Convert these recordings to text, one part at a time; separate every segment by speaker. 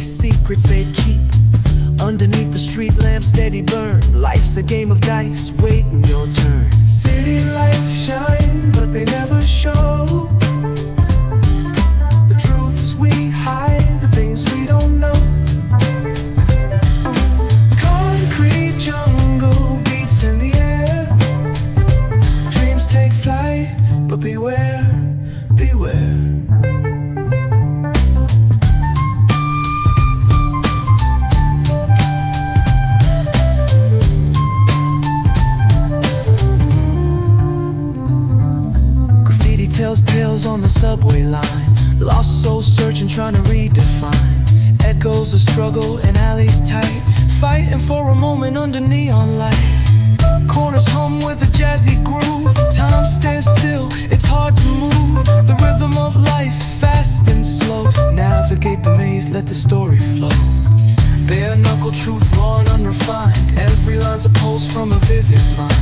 Speaker 1: secrets they keep underneath the street lamp, steady burn. Life's a game of dice, waiting your turn. City lights shine, but they never show the truths we hide, the things we don't know. Concrete jungle beats in the air. Dreams take flight, but beware, beware. Tells tales on the subway line. Lost souls searching, trying to redefine. Echoes of struggle in alleys tight, fighting for a moment under neon light. Corners hum with a jazzy groove. Time stands still, it's hard to move. The rhythm of life, fast and slow. Navigate the maze, let the story flow. Bare knuckle truth, raw and unrefined. Every line's a pulse from a vivid mind.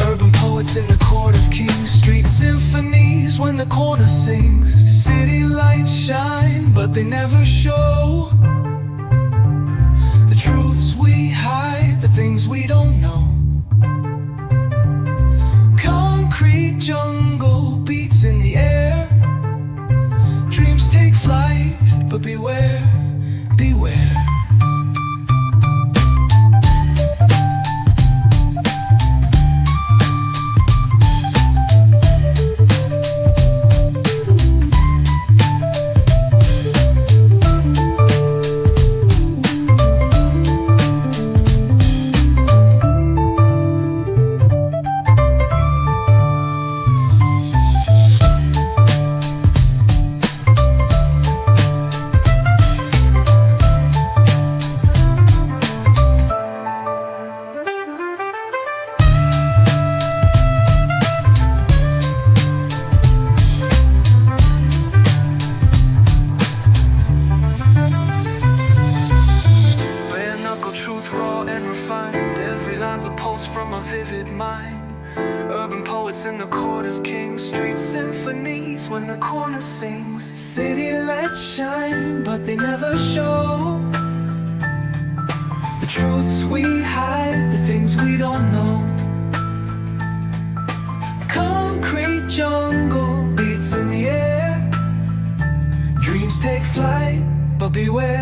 Speaker 1: Urban poets in the court of kings. Street symphonies when the corner sings. City lights shine, but they never show the truths we hide, the things we don't know. Concrete jungle beats in the air. Dreams take flight, but beware, beware. From a vivid mind. Urban poets in the court of kings. Street symphonies when the corner sings. City lights shine, but they never show the truths we hide, the things we don't know. Concrete jungle beats in the air. Dreams take flight, but beware.